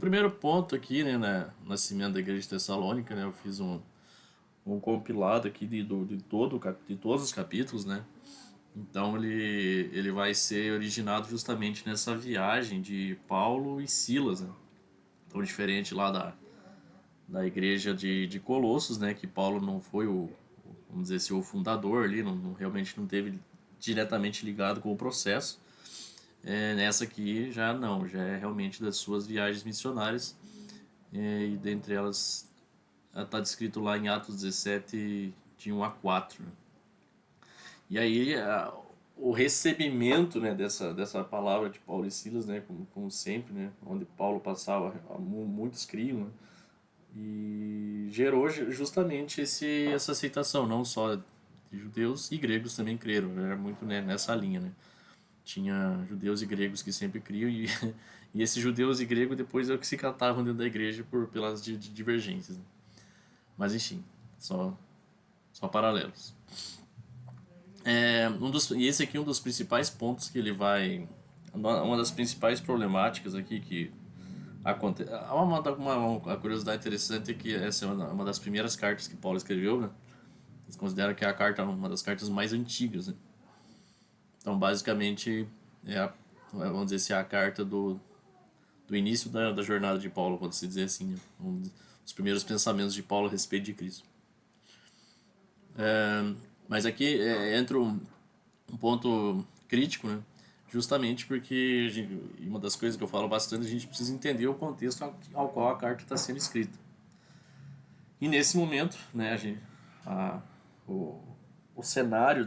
primeiro ponto aqui, né, no nascimento da igreja de Tessalônica, né, eu fiz um compilado aqui de todos os capítulos, né? Então ele vai ser originado justamente nessa viagem de Paulo e Silas, né? Então diferente lá da igreja de Colossos, né? Que Paulo não foi vamos dizer assim, o fundador ali, realmente não teve diretamente ligado com o processo. Nessa aqui já não, já é realmente das suas viagens missionárias. E dentre elas está descrito lá em Atos 17, de 1 a 4. Né? E aí o recebimento, né, dessa palavra de Paulo e Silas, né, como sempre, né, onde Paulo passava, muitos criam, né, e gerou justamente essa aceitação, não só de judeus e gregos também creram, né, era muito, né, nessa linha, né. Tinha judeus e gregos que sempre criam e esses judeus e gregos depois é o que se catavam dentro da igreja pelas divergências. Né. Mas enfim, só paralelos. E esse aqui é um dos principais pontos que ele vai. Uma das principais problemáticas aqui que acontece. Uma curiosidade interessante é que essa é uma das primeiras cartas que Paulo escreveu, né? Eles consideram que é uma das cartas mais antigas, né? Então, basicamente, vamos dizer assim, a carta do início da jornada de Paulo, pode se dizer assim, né? Um dos primeiros pensamentos de Paulo a respeito de Cristo. Mas aqui entra um ponto crítico, né? Justamente porque uma das coisas que eu falo bastante, a gente precisa entender o contexto ao qual a carta está sendo escrita. E nesse momento, né, a, o, o cenário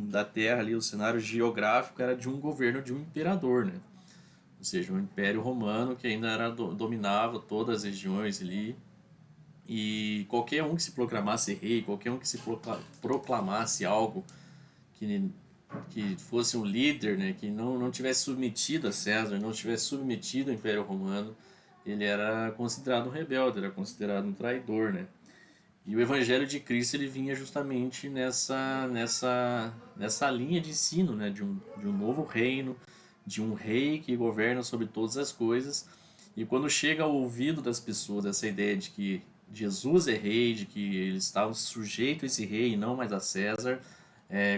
da Terra ali, o cenário geográfico era de um governo de um imperador, né? Ou seja, um império romano que ainda dominava todas as regiões ali. E qualquer um que se proclamasse rei, qualquer um que se proclamasse algo que que fosse um líder, né, que não tivesse submetido a César, não tivesse submetido ao Império Romano, ele era considerado um rebelde, era considerado um traidor, né? E o Evangelho de Cristo ele vinha justamente nessa linha de ensino, né, de um novo reino, de um rei que governa sobre todas as coisas. E quando chega ao ouvido das pessoas essa ideia de que Jesus é rei, de que eles estavam sujeitos a esse rei e não mais a César,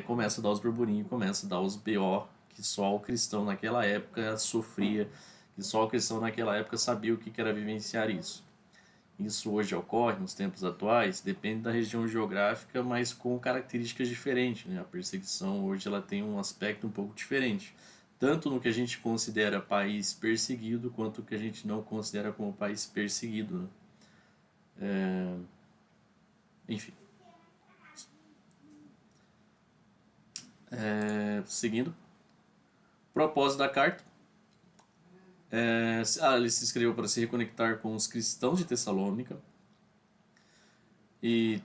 começa a dar os burburinhos, começa a dar os BO que só o cristão naquela época sofria, que só o cristão naquela época sabia o que era vivenciar isso. Isso hoje ocorre nos tempos atuais, depende da região geográfica, mas com características diferentes. Né? A perseguição hoje ela tem um aspecto um pouco diferente, tanto no que a gente considera país perseguido, quanto no que a gente não considera como país perseguido. Né? Enfim. Seguindo. Propósito da carta. Ele se escreveu para se reconectar com os cristãos de Tessalônica. E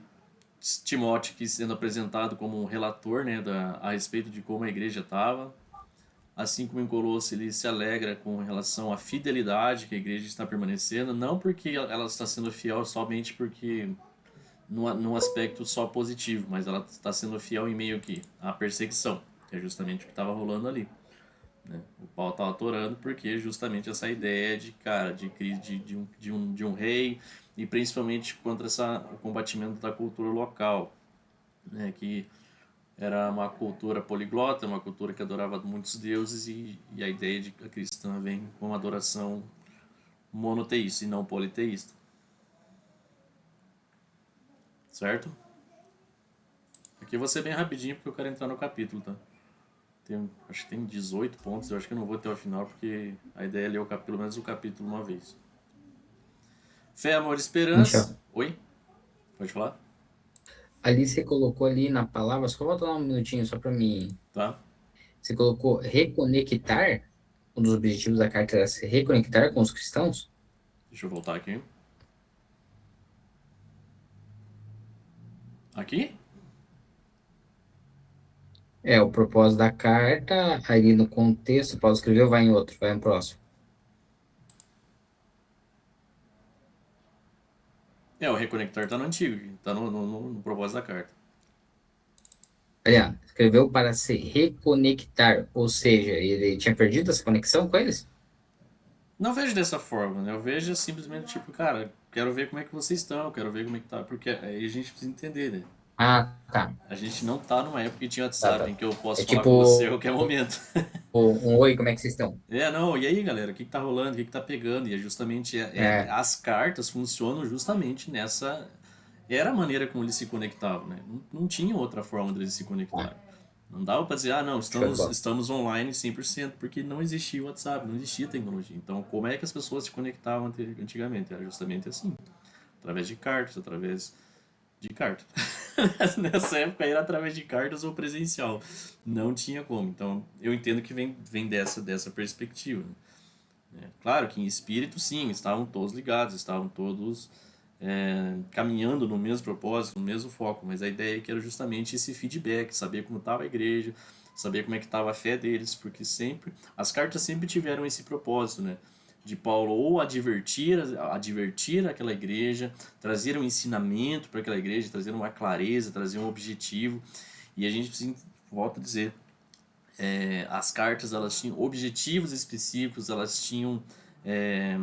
Timóteo que sendo apresentado como um relator, né, a respeito de como a igreja estava. Assim como em Colossos ele se alegra com relação à fidelidade que a igreja está permanecendo, não porque ela está sendo fiel somente porque num aspecto só positivo, mas ela está sendo fiel em meio aqui à perseguição, que é justamente o que estava rolando ali. Né? O Paulo estava atorando porque justamente essa ideia de cara de um rei e principalmente contra o combatimento da cultura local, né? Que era uma cultura poliglota, uma cultura que adorava muitos deuses e a ideia de que a cristã vem com uma adoração monoteísta e não politeísta. Certo? Aqui eu vou ser bem rapidinho porque eu quero entrar no capítulo, tá? Acho que tem 18 pontos, eu acho que eu não vou até o final porque a ideia é ler pelo menos o capítulo uma vez. Fé, amor e esperança. Michel, Oi? Pode falar? ali você colocou ali na palavra, só volta lá um minutinho só para mim. Tá? Você colocou reconectar, um dos objetivos da carta era se reconectar com os cristãos? Deixa eu voltar aqui. Aqui? É, o propósito da carta, ali no contexto, Paulo escreveu, vai em outro, vai no próximo. O reconectar tá no antigo, tá no propósito da carta. Aliás, escreveu para se reconectar, ou seja, ele tinha perdido essa conexão com eles? Não vejo dessa forma, né? Eu vejo simplesmente tipo, cara, quero ver como é que vocês estão, quero ver como é que tá, porque aí a gente precisa entender, né? Ah, tá. A gente não tá numa época que tinha Tá, WhatsApp em tá. que eu É posso falar com você a tipo qualquer momento. um oi, como é que vocês estão? Não, e aí galera, o que que tá rolando, o que que tá pegando? E é justamente, É, as cartas funcionam justamente nessa. Era a maneira como eles se conectavam, né? Não tinha outra forma deles se tá. conectarem. Não dava para dizer, ah, não, Show de estamos, bola. estamos online 100% porque não existia o WhatsApp, não existia tecnologia. Então, como é que as pessoas se conectavam antigamente? Era justamente assim, através de cartas, através de cartas. Nessa época era através de cartas ou presencial. Não tinha como. Então, eu entendo que vem dessa perspectiva, né? Claro que em espírito, sim, estavam todos ligados, estavam todos caminhando no mesmo propósito, no mesmo foco, mas a ideia é que era justamente esse feedback, saber como estava a igreja, saber como é que estava a fé deles, porque sempre as cartas sempre tiveram esse propósito, né? De Paulo ou advertir aquela igreja, trazer um ensinamento para aquela igreja, trazer uma clareza, trazer um objetivo. E a gente precisa, volto a dizer, as cartas elas tinham objetivos específicos, elas tinham é,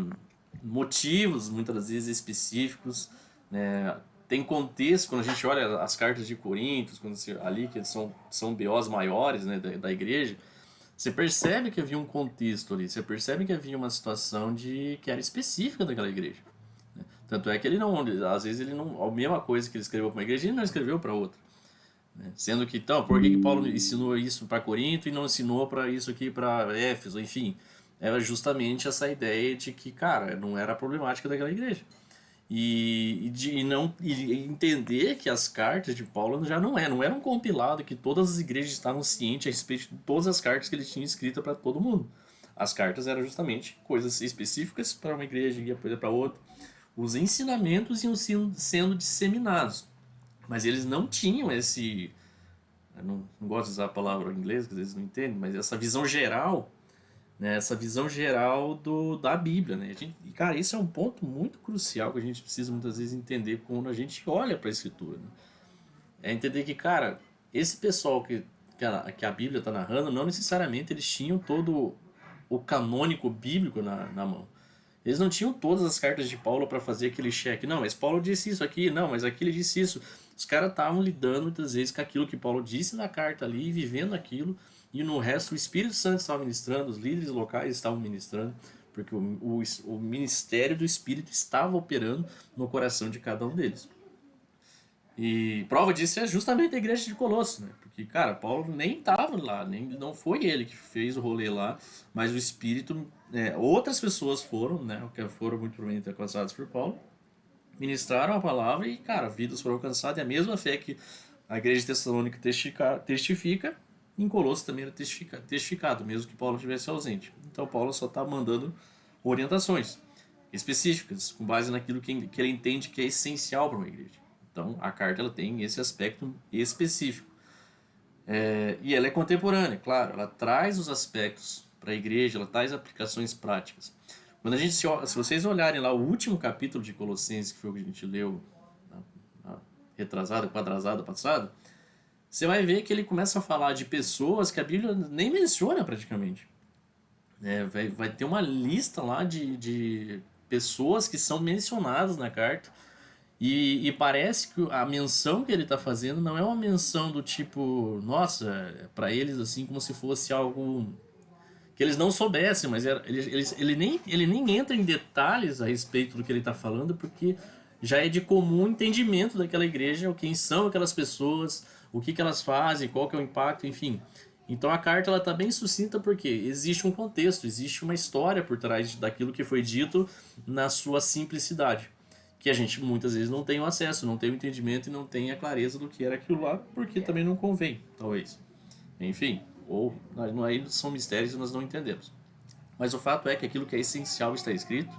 motivos muitas das vezes específicos, né? Tem contexto quando a gente olha as cartas de Coríntios, quando ali que são BOs maiores, né, da igreja, você percebe que havia um contexto ali, você percebe que havia uma situação de que era específica daquela igreja. Tanto é que ele não, às vezes ele não, a mesma coisa que ele escreveu para uma igreja, ele não escreveu para outra. Né? Sendo que, então, por que Paulo ensinou isso para Corinto e não ensinou para isso aqui para Éfeso? Enfim, era justamente essa ideia de que, cara, não era a problemática daquela igreja. E entender que as cartas de Paulo já não era um compilado, que todas as igrejas estavam cientes a respeito de todas as cartas que ele tinha escrito para todo mundo. As cartas eram justamente coisas específicas para uma igreja e depois para outra. Os ensinamentos iam sendo disseminados, mas eles não tinham esse. Eu não gosto de usar a palavra em inglês, que às vezes não entendem, mas essa visão geral, né? Essa visão geral da Bíblia, né? E, cara, isso é um ponto muito crucial que a gente precisa muitas vezes entender quando a gente olha para a Escritura, né? É entender que, cara, esse pessoal que a Bíblia está narrando, não necessariamente eles tinham todo o canônico bíblico na mão. Eles não tinham todas as cartas de Paulo para fazer aquele cheque. Não, mas Paulo disse isso aqui, não, mas aqui ele disse isso. Os caras estavam lidando muitas vezes com aquilo que Paulo disse na carta ali, vivendo aquilo, e no resto o Espírito Santo estava ministrando, os líderes locais estavam ministrando, porque o ministério do Espírito estava operando no coração de cada um deles. E prova disso é justamente a igreja de Colosso, né? Porque, cara, Paulo nem estava lá, nem não foi ele que fez o rolê lá, mas o Espírito, outras pessoas foram, né? Que foram muito provavelmente alcançadas por Paulo, ministraram a palavra e, cara, vidas foram alcançadas. E a mesma fé que a igreja de Tessalônica testifica, em Colosso também era testificado, mesmo que Paulo estivesse ausente. Então, Paulo só está mandando orientações específicas, com base naquilo que ele entende que é essencial para uma igreja. Então, a carta ela tem esse aspecto específico. E ela é contemporânea, claro, ela traz os aspectos para a igreja, ela traz aplicações práticas. Quando a gente se vocês olharem lá o último capítulo de Colossenses, que foi o que a gente leu na retrasada, quadrasada passada, você vai ver que ele começa a falar de pessoas que a Bíblia nem menciona praticamente. Vai ter uma lista lá de pessoas que são mencionadas na carta. E parece que a menção que ele está fazendo não é uma menção do tipo, nossa, para eles assim, como se fosse algo que eles não soubessem, mas ele nem entra em detalhes a respeito do que ele está falando, porque já é de comum entendimento daquela igreja, quem são aquelas pessoas, o que elas fazem, qual que é o impacto, enfim. Então a carta ela está bem sucinta porque existe um contexto, existe uma história por trás daquilo que foi dito na sua simplicidade, que a gente muitas vezes não tem o acesso, não tem o entendimento e não tem a clareza do que era aquilo lá, porque também não convém, talvez. Enfim, ou aí são mistérios que nós não entendemos. Mas o fato é que aquilo que é essencial está escrito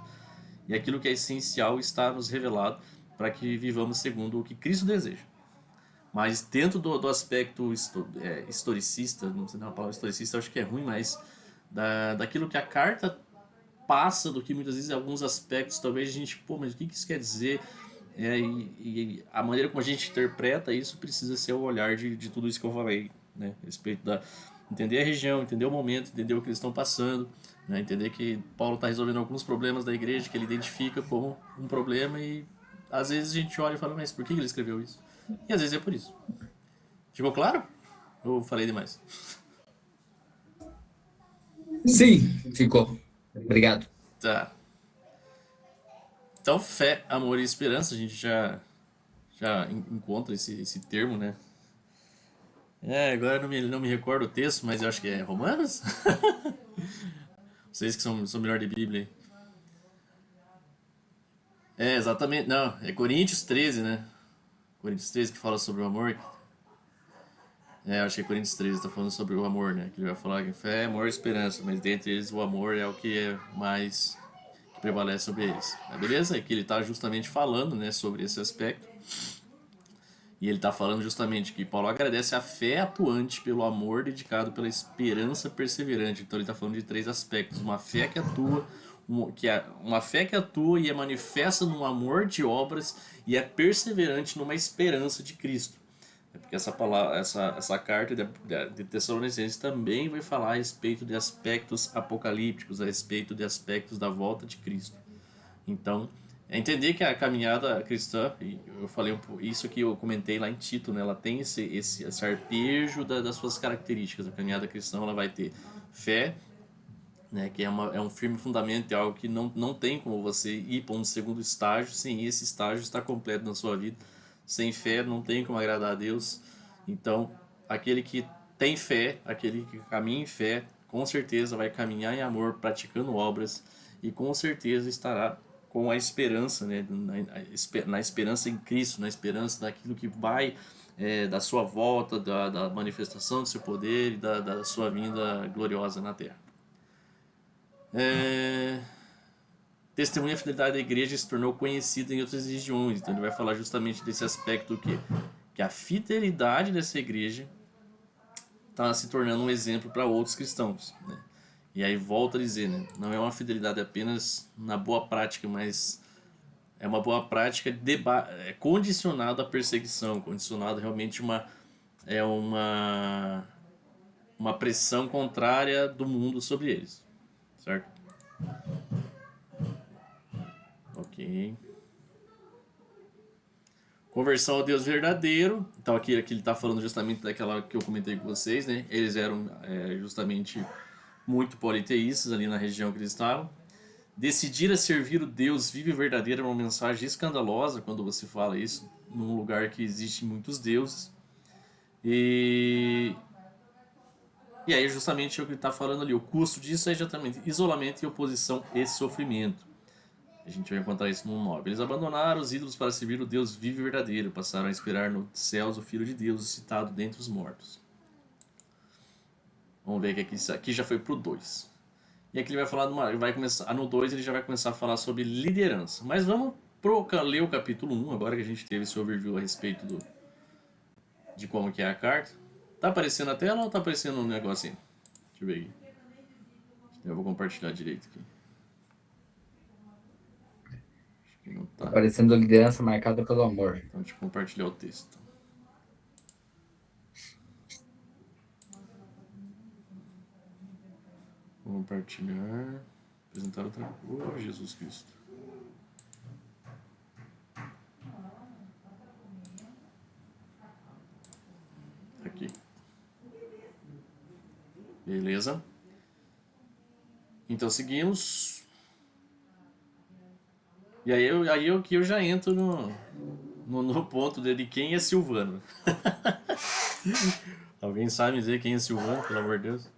e aquilo que é essencial está nos revelado para que vivamos segundo o que Cristo deseja. Mas dentro do aspecto historicista, não sei se é uma palavra historicista, eu acho que é ruim, mas daquilo que a carta passa, do que muitas vezes alguns aspectos talvez a gente, pô, mas o que isso quer dizer? E a maneira como a gente interpreta isso precisa ser o olhar de tudo isso que eu falei, né? A respeito da entender a região, entender o momento, entender o que eles estão passando, Né? Entender que Paulo está resolvendo alguns problemas da igreja que ele identifica como um problema e às vezes a gente olha e fala, mas por que ele escreveu isso? E às vezes é por isso. Ficou claro? Eu falei demais. Sim, ficou. Obrigado. Tá. Então, fé, amor e esperança, a gente já encontra esse termo, né? Agora não me recordo o texto, mas eu acho que é Romanos? Vocês que são melhor de Bíblia aí. Exatamente. Não, é Coríntios 13, né? Coríntios 13 que fala sobre o amor. Acho que é Coríntios 13, tá falando sobre o amor, né? Que ele vai falar que fé, amor e esperança, mas dentre eles o amor é o que é mais que prevalece sobre eles. Mas beleza? É que ele tá justamente falando, né, sobre esse aspecto. E ele está falando justamente que Paulo agradece a fé atuante pelo amor dedicado pela esperança perseverante. Então ele está falando de três aspectos: uma fé que atua, uma fé que atua e é manifesta num amor de obras e é perseverante numa esperança de Cristo. Porque essa palavra, essa carta de Tessalonicenses também vai falar a respeito de aspectos apocalípticos, a respeito de aspectos da volta de Cristo. Então, é entender que a caminhada cristã, e eu falei isso que eu comentei lá em Tito, né, ela tem esse arpejo das suas características. A caminhada cristã ela vai ter fé, né, que é um firme fundamento, é algo que não tem como você ir para um segundo estágio sem esse estágio estar completo na sua vida. Sem fé não tem como agradar a Deus. Então, aquele que tem fé, aquele que caminha em fé, com certeza vai caminhar em amor, praticando obras e com certeza estará com a esperança, né, na esperança em Cristo, na esperança daquilo que vai da sua volta, da manifestação do seu poder e da sua vinda gloriosa na terra. Testemunha a fidelidade da igreja se tornou conhecida em outras regiões. Então ele vai falar justamente desse aspecto que a fidelidade dessa igreja está se tornando um exemplo para outros cristãos, né? E aí volta a dizer, né? Não é uma fidelidade apenas na boa prática, mas é uma boa prática condicionada à perseguição, condicionada realmente uma pressão contrária do mundo sobre eles, certo? Ok. Conversão ao Deus verdadeiro. Então aqui ele está falando justamente daquela que eu comentei com vocês, né? Eles eram justamente muito politeístas ali na região que eles estavam. Decidir a servir o Deus vivo e verdadeiro é uma mensagem escandalosa quando você fala isso num lugar que existe muitos deuses. E aí justamente é o que ele está falando ali. O custo disso é exatamente isolamento e oposição e sofrimento. A gente vai encontrar isso no 9. Eles abandonaram os ídolos para servir o Deus vivo e verdadeiro. Passaram a esperar nos céus o Filho de Deus, citado dentre os mortos. Vamos ver que aqui já foi pro 2. E aqui ele vai falar vai começar, no 2 ele já vai começar a falar sobre liderança. Mas vamos ler o capítulo 1, agora que a gente teve esse overview a respeito de como que é a carta. Tá aparecendo a tela ou tá aparecendo um negocinho? Deixa eu ver aqui. Eu vou compartilhar direito aqui. Acho que não tá. Aparecendo a liderança marcada pelo amor. Então deixa eu compartilhar o texto. Vou compartilhar. Apresentar outra coisa. Oh, Jesus Cristo. Aqui. Beleza. Então seguimos. E aí que eu já entro no ponto de quem é Silvano. Alguém sabe dizer quem é Silvano, pelo amor de Deus?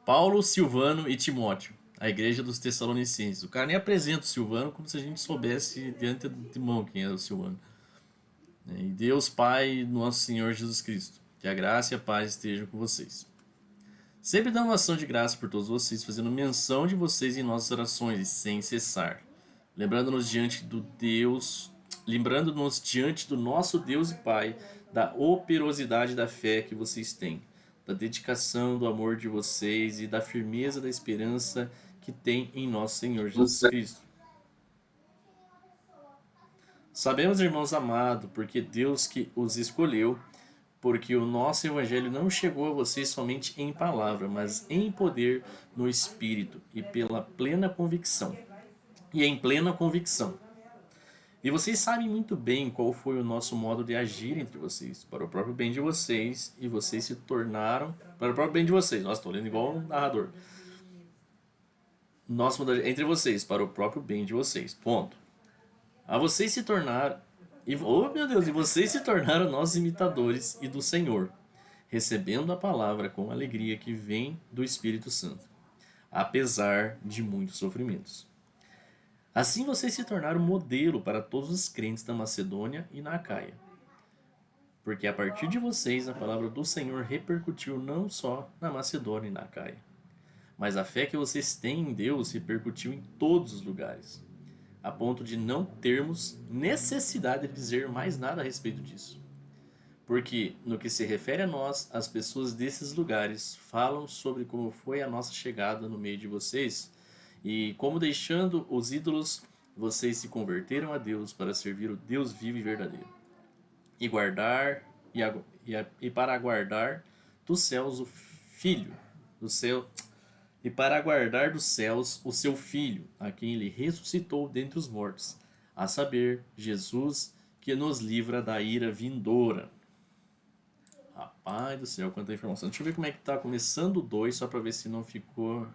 Paulo, Silvano e Timóteo, a igreja dos Tessalonicenses. O cara nem apresenta o Silvano como se a gente soubesse diante de mão quem era o Silvano. E Deus Pai, nosso Senhor Jesus Cristo, que a graça e a paz estejam com vocês. Sempre dando uma ação de graça por todos vocês, fazendo menção de vocês em nossas orações e sem cessar, lembrando-nos diante do nosso Deus e Pai, da operosidade da fé que vocês têm, da dedicação, do amor de vocês e da firmeza da esperança que tem em nosso Senhor Jesus Cristo. Sabemos, irmãos amados, porque Deus que os escolheu porque o nosso evangelho não chegou a vocês somente em palavra, mas em poder no Espírito e pela plena convicção. E em plena convicção. E vocês sabem muito bem qual foi o nosso modo de agir entre vocês, para o próprio bem de vocês, e vocês se tornaram para o próprio bem de vocês. Nossa, estou lendo igual um narrador. Nosso modo de, entre vocês, para o próprio bem de vocês. Ponto. A vocês se tornaram oh meu Deus, e vocês se tornaram nossos imitadores e do Senhor, recebendo a palavra com alegria que vem do Espírito Santo, apesar de muitos sofrimentos. Assim vocês se tornaram modelo para todos os crentes da Macedônia e na Acaia. Porque a partir de vocês a palavra do Senhor repercutiu não só na Macedônia e na Acaia, mas a fé que vocês têm em Deus repercutiu em todos os lugares, a ponto de não termos necessidade de dizer mais nada a respeito disso. Porque, no que se refere a nós, as pessoas desses lugares falam sobre como foi a nossa chegada no meio de vocês e como, deixando os ídolos, vocês se converteram a Deus para servir o Deus vivo e verdadeiro e guardar e para guardar dos céus o Filho do céu e para guardar dos céus o seu Filho, a quem ele ressuscitou dentre os mortos, a saber, Jesus, que nos livra da ira vindoura. Rapaz do céu, quanta informação. Deixa eu ver como é que tá começando o 2, só pra ver se não ficou...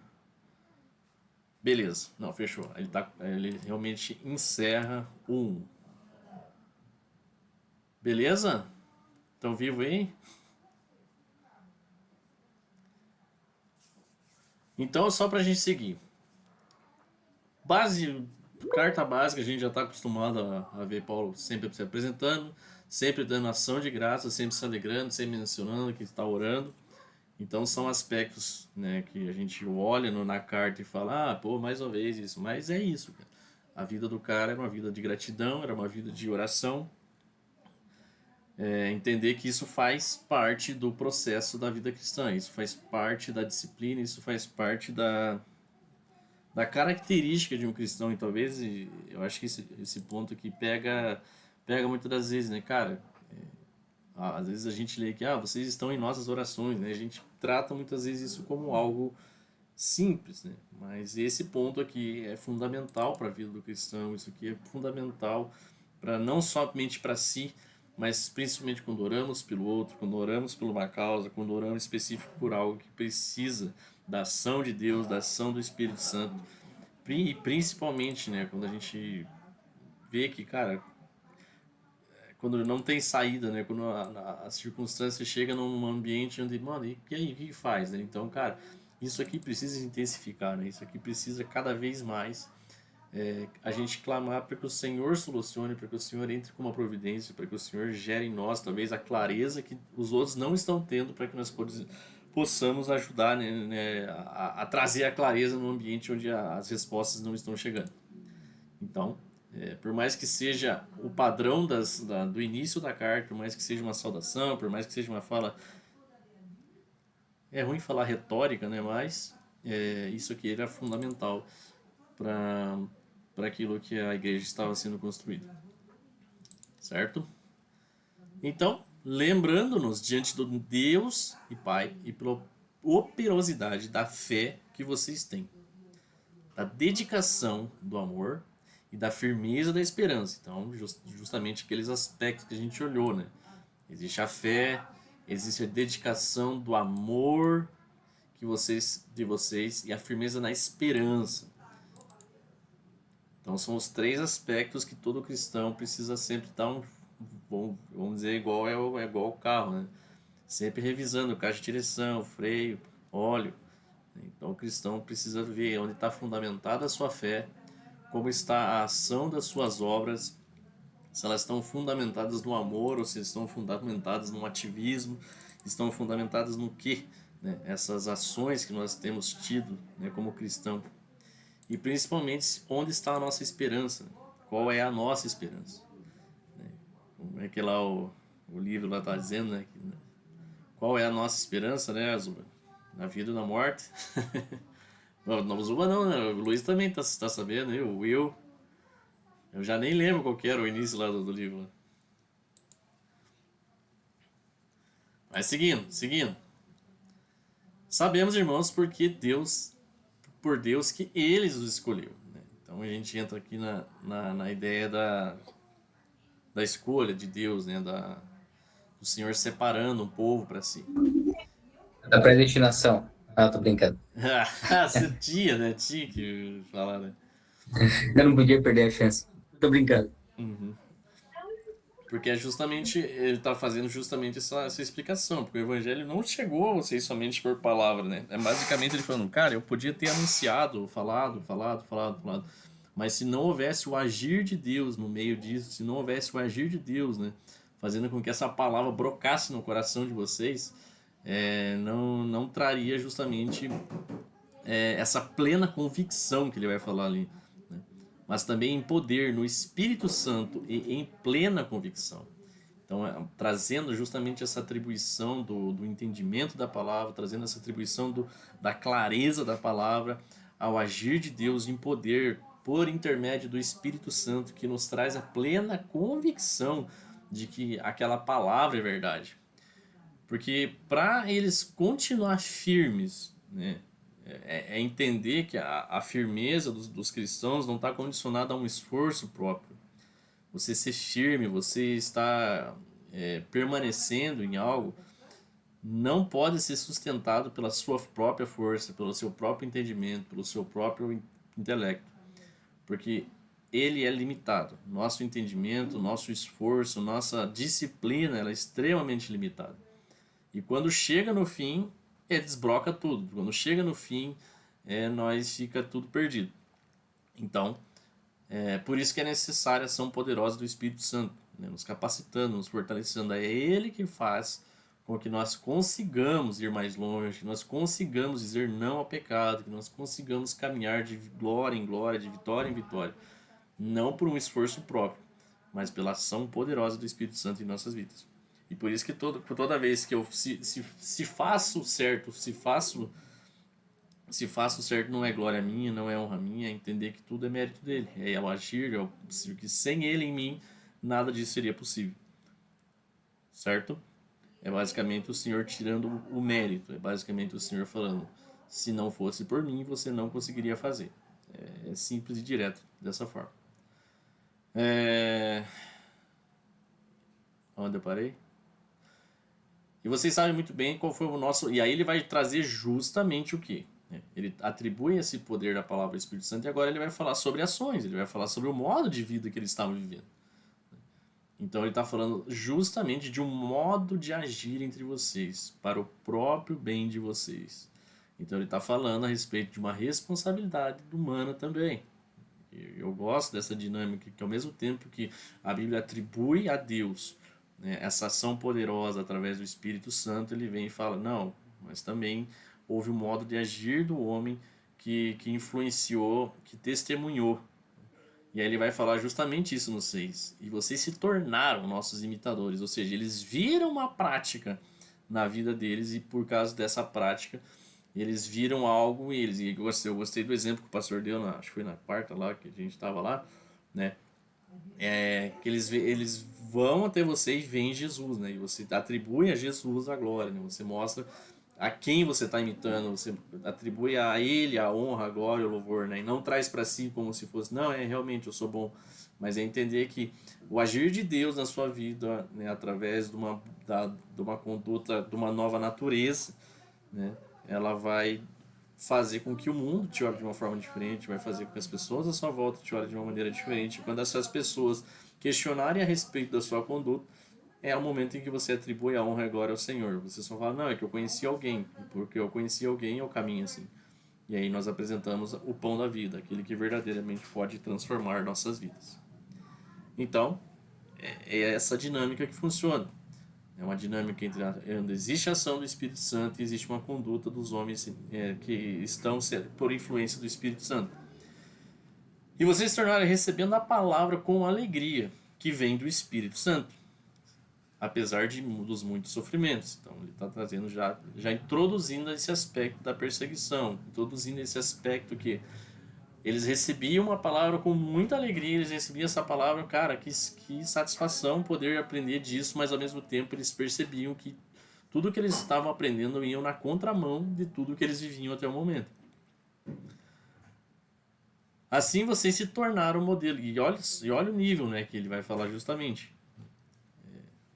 Beleza, não, fechou. Ele realmente encerra o 1. Beleza? Estão vivo aí? Então, só pra gente seguir. Carta básica, a gente já está acostumado a ver Paulo sempre se apresentando, sempre dando ação de graça, sempre se alegrando, sempre mencionando que está orando. Então são aspectos, né, que a gente olha na carta e fala, pô, mais uma vez isso. Mas é isso, cara. A vida do cara era uma vida de gratidão, era uma vida de oração. Entender que isso faz parte do processo da vida cristã, isso faz parte da disciplina, isso faz parte da característica de um cristão. E talvez, eu acho que esse ponto aqui pega muitas das vezes, né, cara? Às vezes a gente lê que vocês estão em nossas orações, né? A gente trata muitas vezes isso como algo simples, né? Mas esse ponto aqui é fundamental para a vida do cristão. Isso aqui é fundamental para não somente para si, mas principalmente quando oramos pelo outro, quando oramos por uma causa, quando oramos específico por algo que precisa da ação de Deus, da ação do Espírito Santo. E principalmente, né, quando a gente vê que, cara, quando não tem saída, né? Quando a circunstância chega num ambiente onde, mano, e aí, o que faz, né? Então, cara, isso aqui precisa intensificar, né? Isso aqui precisa cada vez mais a gente clamar para que o Senhor solucione, para que o Senhor entre com uma providência, para que o Senhor gere em nós, talvez, a clareza que os outros não estão tendo, para que nós possamos ajudar, né, a trazer a clareza no ambiente onde as respostas não estão chegando. Então, por mais que seja o padrão do início da carta, por mais que seja uma saudação, por mais que seja uma fala... É ruim falar retórica, né? Mas isso aqui era fundamental para aquilo que a igreja estava sendo construída. Certo? Então, lembrando-nos diante do Deus e Pai e pela operosidade da fé que vocês têm, da dedicação do amor e da firmeza da esperança. Então, justamente aqueles aspectos que a gente olhou, né? Existe a fé, existe a dedicação do amor de vocês e a firmeza na esperança. Então, são os 3 aspectos que todo cristão precisa sempre dar vamos dizer, igual igual o carro, né? Sempre revisando caixa de direção, freio, óleo. Então, o cristão precisa ver onde está fundamentada a sua fé, como está a ação das suas obras, se elas estão fundamentadas no amor ou se estão fundamentadas no ativismo, estão fundamentadas no quê? Né? Essas ações que nós temos tido, né, como cristão. E principalmente, onde está a nossa esperança? Né? Qual é a nossa esperança? Né? Como é que lá o livro lá está dizendo, né? Qual é a nossa esperança, né, Azuba? Na vida ou na morte? Não, Azuba não, né? O Luiz também tá sabendo, né? O Will. Eu já nem lembro qual que era o início lá do livro. Mas seguindo. Sabemos, irmãos, por Deus que eles os escolheu. Né? Então a gente entra aqui na ideia da escolha de Deus, né? Do Senhor separando um povo para si. Da predestinação. Ah, tô brincando. Você tinha, né? Tinha que falar, né? Eu não podia perder a chance. Tô brincando. Uhum. Porque é justamente, ele está fazendo justamente essa explicação, porque o evangelho não chegou a vocês somente por palavra, né? É basicamente ele falando, cara, eu podia ter anunciado, falado, mas se não houvesse o agir de Deus no meio disso, se não houvesse o agir de Deus, né? Fazendo com que essa palavra brocasse no coração de vocês, não traria justamente essa plena convicção que ele vai falar ali, né? Mas também em poder, no Espírito Santo e em plena convicção. Então, trazendo justamente essa atribuição do entendimento da palavra, trazendo essa atribuição da clareza da palavra ao agir de Deus em poder por intermédio do Espírito Santo, que nos traz a plena convicção de que aquela palavra é verdade. Porque para eles continuar firmes, né, é entender que a firmeza dos cristãos não está condicionada a um esforço próprio. Você ser firme, você estar permanecendo em algo, não pode ser sustentado pela sua própria força, pelo seu próprio entendimento, pelo seu próprio intelecto. Porque ele é limitado. Nosso entendimento, nosso esforço, nossa disciplina ela é extremamente limitada. E quando chega no fim, desbloca tudo. Quando chega no fim, nós fica tudo perdido. Então, por isso que é necessária a ação poderosa do Espírito Santo, né? Nos capacitando, nos fortalecendo. É Ele que faz com que nós consigamos ir mais longe, que nós consigamos dizer não ao pecado, que nós consigamos caminhar de glória em glória, de vitória em vitória. Não por um esforço próprio, mas pela ação poderosa do Espírito Santo em nossas vidas. E por isso que toda vez que eu se faço certo, se faço certo não é glória minha, não é honra minha, é entender que tudo é mérito dele. É o agir, que sem ele em mim, nada disso seria possível. Certo? É basicamente o Senhor tirando o mérito. É basicamente o Senhor falando, se não fosse por mim, você não conseguiria fazer. É simples e direto dessa forma. Onde eu parei? E vocês sabem muito bem qual foi o nosso. E aí ele vai trazer justamente o que? Ele atribui esse poder da palavra ao Espírito Santo e agora ele vai falar sobre ações, ele vai falar sobre o modo de vida que eles estavam vivendo. Então ele está falando justamente de um modo de agir entre vocês, para o próprio bem de vocês. Então ele está falando a respeito de uma responsabilidade humana também. Eu gosto dessa dinâmica que ao mesmo tempo que a Bíblia atribui a Deus, né, essa ação poderosa através do Espírito Santo, ele vem e fala, não, mas também houve um modo de agir do homem que influenciou, que testemunhou. E aí ele vai falar justamente isso no 6. E vocês se tornaram nossos imitadores, ou seja, eles viram uma prática na vida deles e por causa dessa prática eles viram algo em eles. E eu gostei do exemplo que o pastor deu, acho que foi na quarta lá que a gente estava lá, né? Que eles vão até você e veem Jesus, né? E você atribui a Jesus a glória, né? Você mostra a quem você está imitando, você atribui a ele a honra, a glória, o louvor, né? E não traz para si como se fosse, não, realmente eu sou bom, mas é entender que o agir de Deus na sua vida, né, através de uma conduta, de uma nova natureza, né? Ela vai fazer com que o mundo te olhe de uma forma diferente, vai fazer com que as pessoas à sua volta te olhem de uma maneira diferente. Quando essas pessoas questionarem a respeito da sua conduta, é o momento em que você atribui a honra e a glória ao Senhor. Você só fala, não, é que eu conheci alguém, porque eu conheci alguém é o caminho assim. E aí nós apresentamos o pão da vida, aquele que verdadeiramente pode transformar nossas vidas. Então, é essa dinâmica que funciona. É uma dinâmica onde existe a ação do Espírito Santo e existe uma conduta dos homens que estão por influência do Espírito Santo. E vocês se tornaram recebendo a palavra com alegria que vem do Espírito Santo, apesar dos muitos sofrimentos. Então ele está trazendo já introduzindo esse aspecto da perseguição, introduzindo esse aspecto que eles recebiam a palavra com muita alegria, eles recebiam essa palavra, cara, que satisfação poder aprender disso, mas ao mesmo tempo eles percebiam que tudo que eles estavam aprendendo iam na contramão de tudo que eles viviam até o momento. Assim vocês se tornaram modelo. E olha o nível, né, que ele vai falar justamente.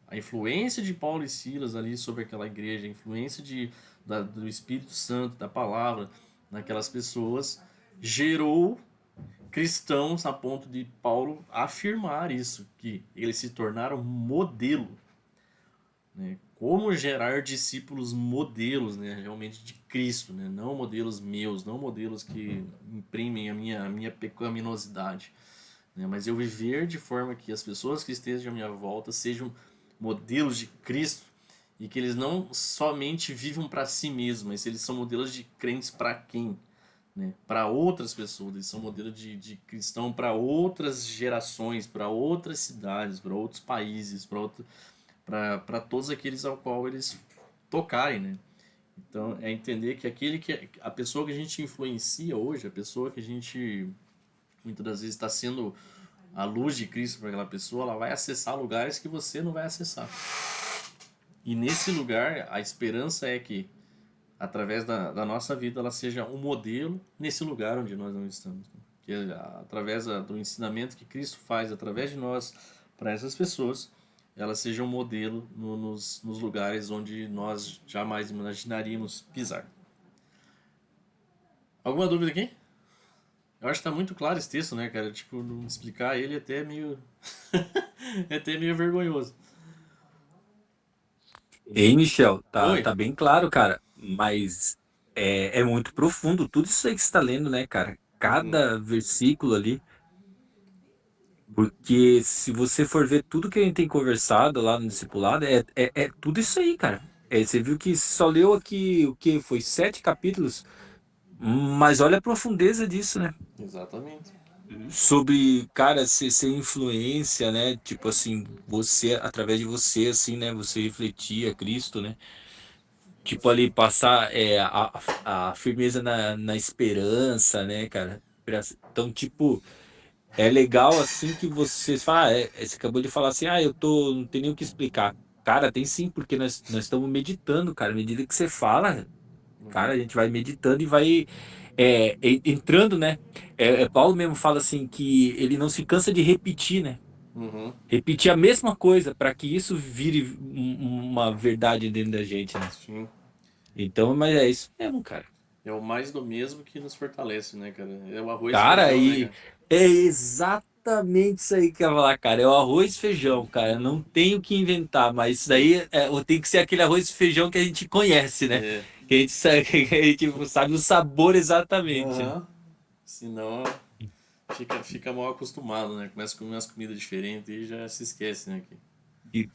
A influência de Paulo e Silas ali sobre aquela igreja, a influência do Espírito Santo, da palavra, naquelas pessoas, gerou cristãos a ponto de Paulo afirmar isso, que eles se tornaram modelo, né? Como gerar discípulos modelos, né, realmente de Cristo, né? Não modelos meus, não modelos que imprimem a minha pecaminosidade, né? Mas eu viver de forma que as pessoas que estejam à minha volta sejam modelos de Cristo e que eles não somente vivam para si mesmos, mas eles são modelos de crentes para quem? Né? Para outras pessoas, eles são modelos de cristão para outras gerações, para outras cidades, para outros países, para todos aqueles ao qual eles tocarem, né? Então é entender que a pessoa que a gente influencia hoje, a pessoa que a gente muitas das vezes está sendo a luz de Cristo para aquela pessoa, ela vai acessar lugares que você não vai acessar. E nesse lugar, a esperança é que, através da nossa vida, ela seja um modelo nesse lugar onde nós não estamos. Né? Que através do ensinamento que Cristo faz através de nós para essas pessoas, ela seja um modelo nos lugares onde nós jamais imaginaríamos pisar. Alguma dúvida aqui? Eu acho que tá muito claro esse texto, né, cara? Tipo, não explicar ele até é meio. é até meio vergonhoso. Ei, Michel, tá, Oi? tá bem claro, cara, mas é muito profundo tudo isso aí que você está lendo, né, cara? Uhum. Cada versículo ali, porque se você for ver tudo que a gente tem conversado lá no discipulado, é tudo isso aí, cara. Você viu que só leu aqui o que foi 7 capítulos, mas olha a profundeza disso, né? Exatamente. Sobre, cara, ser influência, né? Tipo assim, você, através de você, assim, né? Você refletir a Cristo, né? Tipo ali, passar a firmeza na esperança, né, cara? Então, tipo, é legal assim que você fala, você acabou de falar assim, não tem nem o que explicar. Cara, tem sim, porque nós estamos meditando, cara. À medida que você fala, cara, Uhum. a gente vai meditando e vai entrando, né? Paulo mesmo fala assim que ele não se cansa de repetir, né? Uhum. Repetir a mesma coisa para que isso vire uma verdade dentro da gente, né? Sim. Então, mas é isso mesmo, cara. É o mais do mesmo que nos fortalece, né, cara? É o arroz e Cara, feijão, né, e cara? é exatamente isso aí que eu ia falar, cara. É o arroz e feijão, cara. Não tenho o que inventar, mas isso daí tem que ser aquele arroz e feijão que a gente conhece, né? É. Que a gente sabe, que a gente sabe o sabor exatamente, né? Aham. Senão fica mal acostumado, né? Começa a comer umas comidas diferentes e já se esquece, né? E,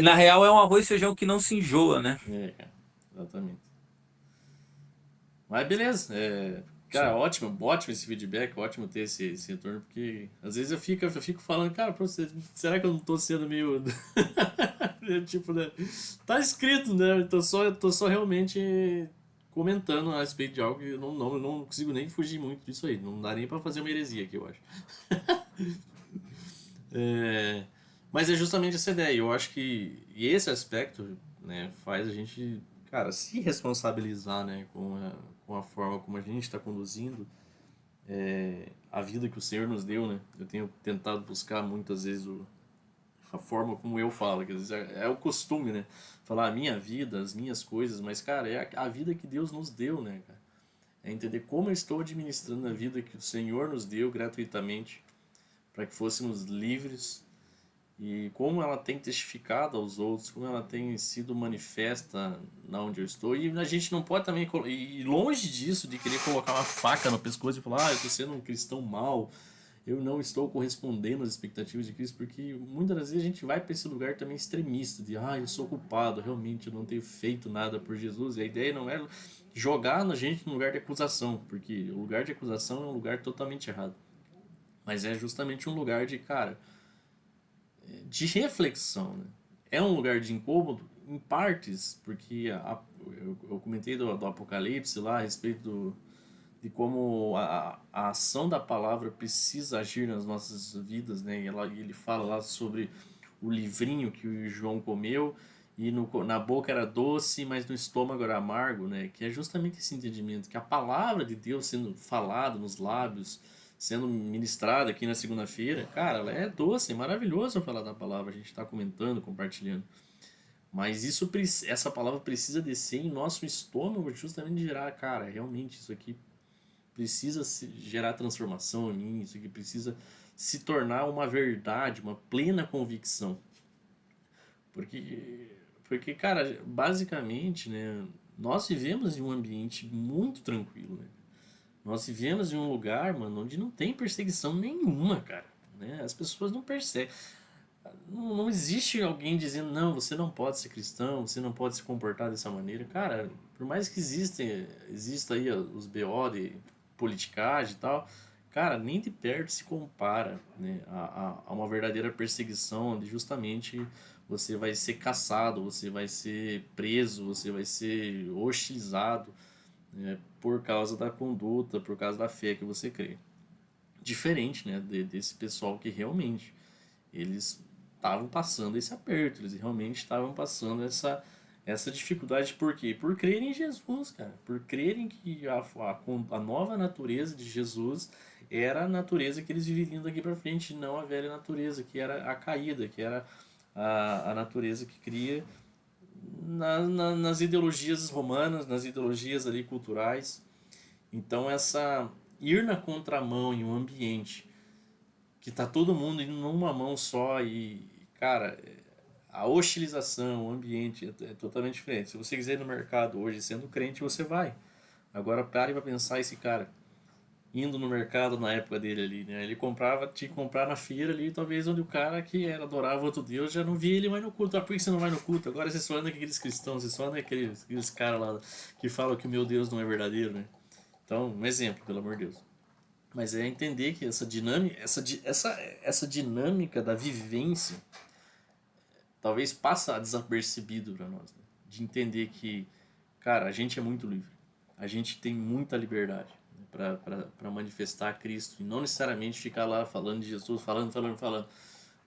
na real é um arroz e feijão que não se enjoa, né? É, cara. Exatamente. Mas beleza. Cara, Sim. ótimo, ótimo esse feedback, ótimo ter esse retorno, porque às vezes eu fico falando, cara, pra você, será que eu não tô sendo meio. tipo, né? Tá escrito, né? Eu tô só realmente comentando a respeito de algo que eu não consigo nem fugir muito disso aí. Não dá nem pra fazer uma heresia aqui, eu acho. É, mas é justamente essa ideia. Eu acho que e esse aspecto, né, faz a gente, cara, se responsabilizar, né, com a forma como a gente está conduzindo a vida que o Senhor nos deu, né? Eu tenho tentado buscar muitas vezes a forma como eu falo, que às vezes é o costume, né? Falar a minha vida, as minhas coisas, mas, cara, é a vida que Deus nos deu, né, cara? É entender como eu estou administrando a vida que o Senhor nos deu gratuitamente para que fôssemos livres e como ela tem testificado aos outros, como ela tem sido manifesta na onde eu estou. E a gente não pode também, e longe disso, de querer colocar uma faca no pescoço e falar, eu estou sendo um cristão mau, eu não estou correspondendo às expectativas de Cristo, porque muitas das vezes a gente vai para esse lugar também extremista, de, eu sou culpado, realmente eu não tenho feito nada por Jesus. E a ideia não é jogar na gente no lugar de acusação, porque o lugar de acusação é um lugar totalmente errado. Mas é justamente um lugar de, cara, de reflexão. Né? É um lugar de incômodo em partes, porque eu comentei do Apocalipse lá a respeito de como a ação da palavra precisa agir nas nossas vidas, né? E ele fala lá sobre o livrinho que o João comeu e na boca era doce, mas no estômago era amargo, né? Que é justamente esse entendimento que a palavra de Deus sendo falada nos lábios, sendo ministrada aqui na segunda-feira, cara, ela é doce, é maravilhoso falar da palavra, a gente está comentando, compartilhando. Mas essa palavra precisa descer em nosso estômago justamente de gerar, cara, realmente isso aqui precisa gerar transformação em mim, isso aqui precisa se tornar uma verdade, uma plena convicção. Porque, porque cara, basicamente, né, nós vivemos em um ambiente muito tranquilo, né? Nós vivemos em um lugar, mano, onde não tem perseguição nenhuma, cara, né? As pessoas não perseguem. Não existe alguém dizendo, não, você não pode ser cristão, você não pode se comportar dessa maneira. Cara, por mais que exista aí os BO de politicagem e tal, cara, nem de perto se compara, né, a uma verdadeira perseguição, onde justamente você vai ser caçado, você vai ser preso, você vai ser hostilizado, né, por causa da conduta, por causa da fé que você crê. Diferente, né, desse pessoal que realmente eles estavam passando esse aperto, eles realmente estavam passando essa dificuldade. Por quê? Por crerem em Jesus, cara. Por crerem que a nova natureza de Jesus era a natureza que eles viveriam daqui para frente, não a velha natureza, que era a caída, que era a natureza que cria nas ideologias romanas, nas ideologias ali culturais. Então, essa ir na contramão em um ambiente que tá todo mundo indo numa mão só e, cara, a hostilização, o ambiente é totalmente diferente. Se você quiser ir no mercado hoje sendo crente, você vai. Agora pare pra pensar esse cara indo no mercado na época dele ali, né? Ele comprava, tinha que comprar na feira ali, talvez onde o cara que era, adorava outro Deus já não via ele mais no culto. Ah, por que você não vai no culto? Agora você só anda com aqueles cristãos, você só anda com aqueles caras lá que falam que o meu Deus não é verdadeiro, né? Então, um exemplo, pelo amor de Deus. Mas é entender que essa dinâmica, essa dinâmica da vivência talvez passa desapercebido para nós, né? De entender que, cara, a gente é muito livre, a gente tem muita liberdade, né, para manifestar Cristo e não necessariamente ficar lá falando de Jesus, falando,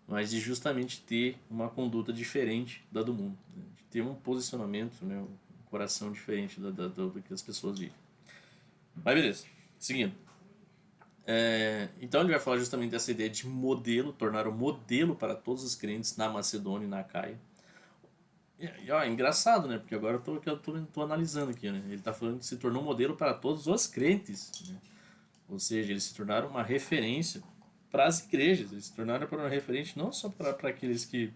mas de justamente ter uma conduta diferente da do mundo, né? De ter um posicionamento, né, um coração diferente do que as pessoas vivem. Mas beleza, seguindo. Então ele vai falar justamente dessa ideia de modelo, tornar o modelo para todos os crentes na Macedônia e na Caia. Ó, é engraçado, né? Porque agora tô analisando aqui, né? Ele está falando que se tornou um modelo para todos os crentes, né? Ou seja, eles se tornaram uma referência para as igrejas, eles se tornaram uma referência não só para aqueles que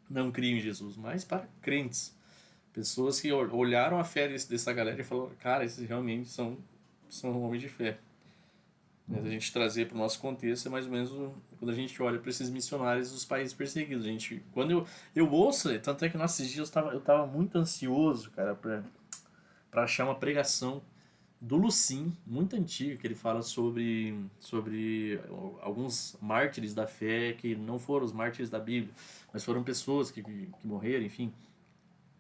não criam em Jesus, mas para crentes. Pessoas que olharam a fé dessa galera e falaram, cara, esses realmente são homens de fé. Né? A gente trazer para o nosso contexto é mais ou menos quando a gente olha para esses missionários dos países perseguidos. Quando eu ouço, tanto é que nesses dias eu tava muito ansioso, cara, para achar uma pregação do Lucim, muito antiga, que ele fala sobre alguns mártires da fé que não foram os mártires da Bíblia, mas foram pessoas que morreram, enfim.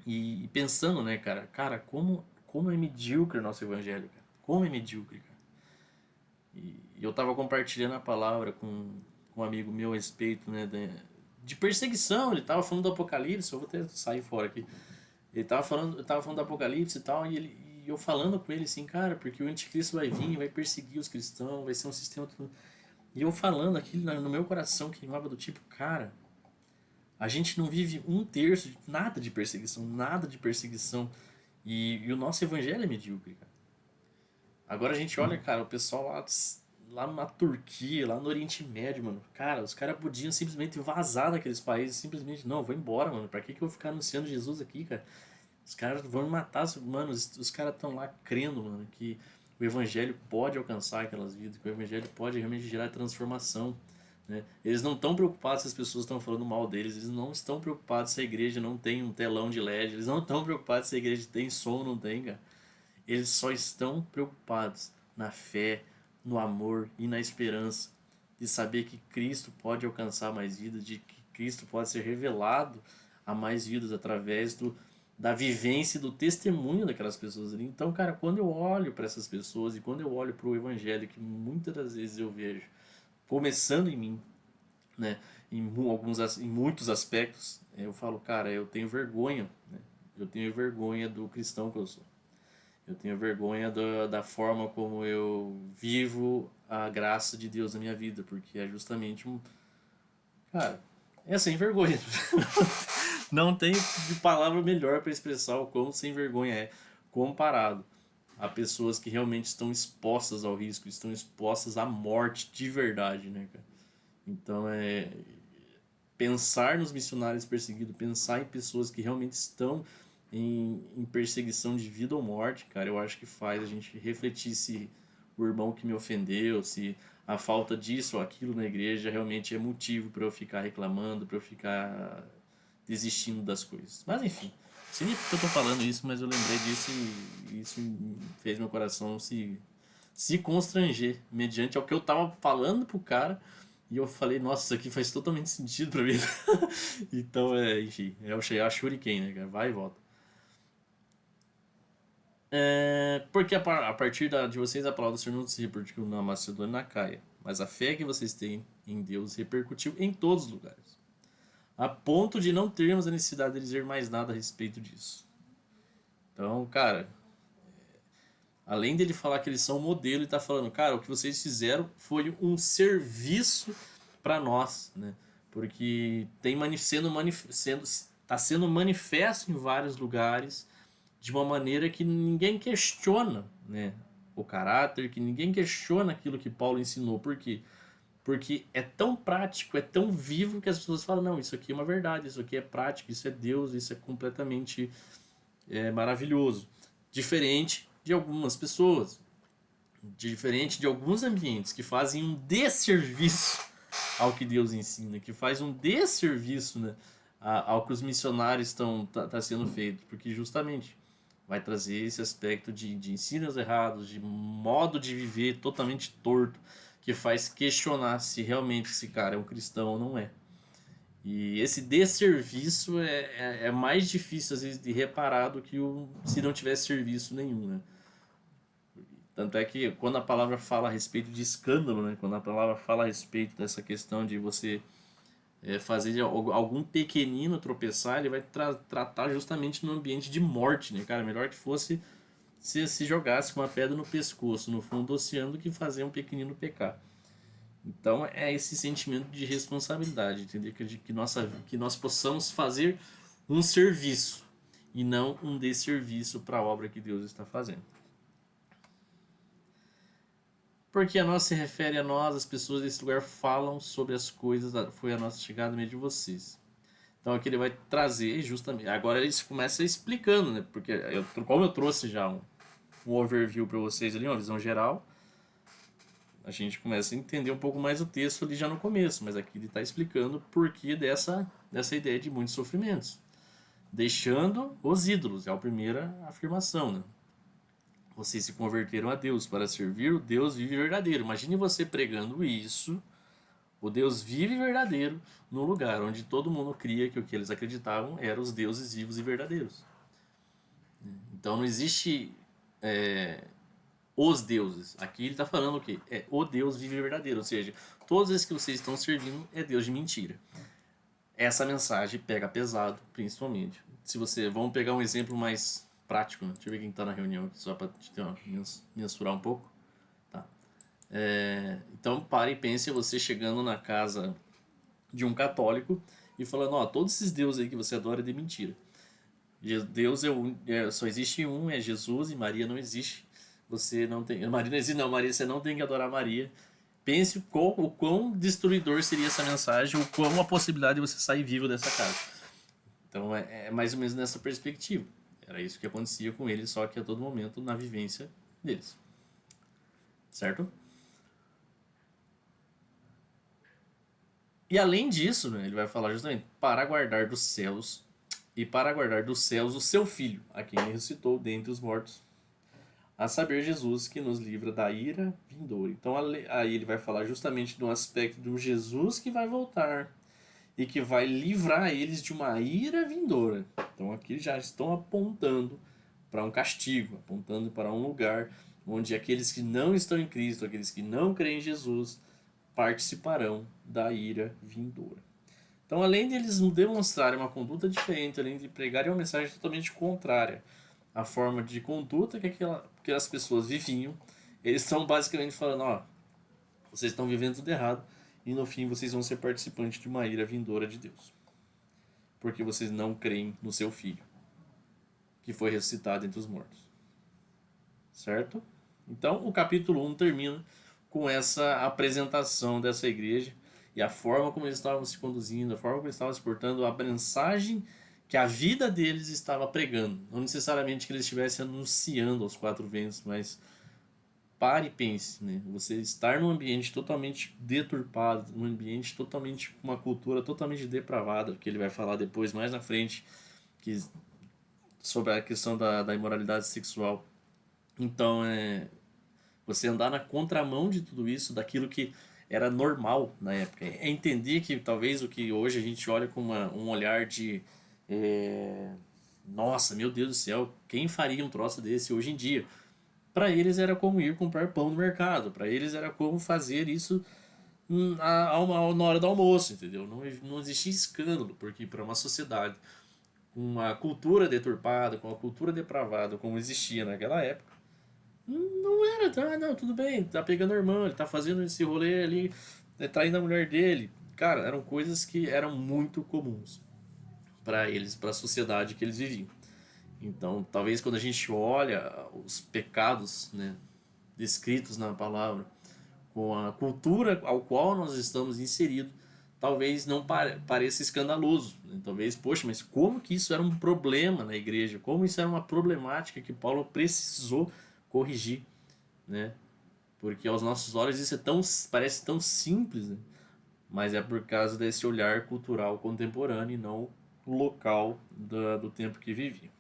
E pensando, né, cara, como é medíocre o nosso evangelho, cara. Como é medíocre, cara. E eu estava compartilhando a palavra com um amigo meu a respeito, né, de perseguição. Ele estava falando do Apocalipse, eu vou até sair fora aqui. Eu tava falando do Apocalipse e tal, e eu falando com ele assim, cara, porque o anticristo vai vir, vai perseguir os cristãos, vai ser um sistema. E eu falando aquilo no meu coração queimava do tipo, cara, a gente não vive um terço de nada de perseguição, nada de perseguição. E o nosso evangelho é medíocre, cara. Agora a gente olha, cara, o pessoal lá na Turquia, lá no Oriente Médio, mano. Cara, os caras podiam simplesmente vazar daqueles países, simplesmente, não, eu vou embora, mano. Pra que eu vou ficar anunciando Jesus aqui, cara? Os caras vão me matar, mano. Os caras estão lá crendo, mano, que o evangelho pode alcançar aquelas vidas, que o evangelho pode realmente gerar transformação. Né? Eles não estão preocupados se as pessoas estão falando mal deles, eles não estão preocupados se a igreja não tem um telão de LED, eles não estão preocupados se a igreja tem som ou não tem, cara. Eles só estão preocupados na fé, no amor e na esperança de saber que Cristo pode alcançar mais vidas, de que Cristo pode ser revelado a mais vidas através da vivência e do testemunho daquelas pessoas ali. Então, cara, quando eu olho para essas pessoas e quando eu olho para o Evangelho, que muitas das vezes eu vejo começando em mim, né? Em muitos aspectos, eu falo, cara, eu tenho vergonha, né? Eu tenho vergonha do cristão que eu sou. Eu tenho vergonha da forma como eu vivo a graça de Deus na minha vida, porque é justamente um. Cara, é sem vergonha. Não tem de palavra melhor para expressar o quão sem vergonha é comparado a pessoas que realmente estão expostas ao risco, estão expostas à morte de verdade, né, cara? Então é pensar nos missionários perseguidos, pensar em pessoas que realmente estão em perseguição de vida ou morte, cara, eu acho que faz a gente refletir se o irmão que me ofendeu, se a falta disso ou aquilo na igreja realmente é motivo para eu ficar reclamando, para eu ficar desistindo das coisas. Mas enfim, sei nem porque eu tô falando isso, mas eu lembrei disso e isso fez meu coração se constranger mediante ao que eu tava falando pro cara. E eu falei, nossa, isso aqui faz totalmente sentido pra mim. Então, enfim, é a Shuriken, né, cara? Vai e volta. Porque a partir de vocês a palavra do Senhor não se repercutiu na Macedônia e na Caia, mas a fé que vocês têm em Deus repercutiu em todos os lugares, a ponto de não termos a necessidade de dizer mais nada a respeito disso. Então, cara, além dele falar que eles são modelo, ele tá falando, cara, o que vocês fizeram foi um serviço para nós, né? Porque tá sendo manifesto em vários lugares de uma maneira que ninguém questiona, né? O caráter, que ninguém questiona aquilo que Paulo ensinou. Por quê? Porque é tão prático, é tão vivo que as pessoas falam, não, isso aqui é uma verdade, isso aqui é prático, isso é Deus, isso é completamente maravilhoso. Diferente de algumas pessoas, diferente de alguns ambientes que fazem um desserviço ao que Deus ensina, que faz um desserviço, né, ao que os missionários estão tá sendo feito, porque justamente vai trazer esse aspecto de ensinos errados, de modo de viver totalmente torto, que faz questionar se realmente esse cara é um cristão ou não é. E esse desserviço é mais difícil às vezes de reparar do que se não tivesse serviço nenhum, né? Tanto é que quando a palavra fala a respeito de escândalo, né? Quando a palavra fala a respeito dessa questão de você fazer algum pequenino tropeçar, ele vai tratar justamente no ambiente de morte, né, cara? Melhor que fosse se jogasse com uma pedra no pescoço, no fundo do oceano, do que fazer um pequenino pecar. Então é esse sentimento de responsabilidade, entender que nós possamos fazer um serviço e não um desserviço para a obra que Deus está fazendo. Porque a nós se refere a nós, as pessoas desse lugar falam sobre as coisas, foi a nossa chegada no meio de vocês. Então aqui ele vai trazer justamente. Agora ele começa explicando, né? Porque como eu trouxe já um overview para vocês ali, uma visão geral, a gente começa a entender um pouco mais o texto ali já no começo, mas aqui ele está explicando o porquê dessa ideia de muitos sofrimentos. Deixando os ídolos, é a primeira afirmação, né? Vocês se converteram a Deus para servir o Deus vivo e verdadeiro. Imagine você pregando isso, o Deus vivo e verdadeiro, num lugar onde todo mundo cria que o que eles acreditavam eram os deuses vivos e verdadeiros. Então não existe os deuses. Aqui ele está falando o quê? É o Deus vivo e verdadeiro. Ou seja, todos esses que vocês estão servindo é Deus de mentira. Essa mensagem pega pesado, principalmente. Se você, vamos pegar um exemplo mais prático, né? Deixa eu ver quem está na reunião aqui, só para mensurar um pouco. Tá. Então pare e pense você chegando na casa de um católico e falando, ó, todos esses deuses aí que você adora é de mentira. Deus só existe um, é Jesus, e Maria não existe. Você não tem. Maria não existe, não, Maria, você não tem que adorar Maria. Pense o quão destruidor seria essa mensagem, o quão a possibilidade de você sair vivo dessa casa. Então é mais ou menos nessa perspectiva. Era isso que acontecia com eles, só que a todo momento na vivência deles. Certo? E além disso, né, ele vai falar justamente para guardar dos céus e para guardar dos céus o seu filho, a quem ele ressuscitou dentre os mortos, a saber, Jesus, que nos livra da ira vindoura. Então aí ele vai falar justamente do aspecto do Jesus que vai voltar e que vai livrar eles de uma ira vindoura. Então aqui já estão apontando para um castigo, apontando para um lugar onde aqueles que não estão em Cristo, aqueles que não creem em Jesus, participarão da ira vindoura. Então, além de eles demonstrarem uma conduta diferente, além de pregarem uma mensagem totalmente contrária à forma de conduta que aquelas pessoas viviam, eles estão basicamente falando, ó, vocês estão vivendo tudo errado e no fim vocês vão ser participantes de uma ira vindoura de Deus. Porque vocês não creem no seu filho, que foi ressuscitado entre os mortos. Certo? Então, o capítulo 1 termina com essa apresentação dessa igreja e a forma como eles estavam se conduzindo, a forma como eles estavam se portando, a mensagem que a vida deles estava pregando. Não necessariamente que eles estivessem anunciando aos quatro ventos, mas pare e pense, né? Você estar num ambiente totalmente deturpado, num ambiente totalmente com uma cultura totalmente depravada, que ele vai falar depois, mais na frente, que, sobre a questão da imoralidade sexual. Então, você andar na contramão de tudo isso, daquilo que era normal na época. É entender que talvez o que hoje a gente olha com um olhar de nossa, meu Deus do céu, quem faria um troço desse hoje em dia? Para eles era como ir comprar pão no mercado, para eles era como fazer isso na hora do almoço, entendeu? Não existia escândalo, porque para uma sociedade com uma cultura deturpada, com uma cultura depravada, como existia naquela época, não era, tá, não, tudo bem, tá pegando a irmã, ele tá fazendo esse rolê ali, traindo a mulher dele. Cara, eram coisas que eram muito comuns para eles, para a sociedade que eles viviam. Então, talvez quando a gente olha os pecados, né, descritos na palavra, com a cultura ao qual nós estamos inseridos, talvez não pareça escandaloso. Né? Talvez, poxa, mas como que isso era um problema na igreja? Como isso era uma problemática que Paulo precisou corrigir, né? Porque aos nossos olhos isso parece tão simples, né? Mas é por causa desse olhar cultural contemporâneo e não local do tempo que vivia.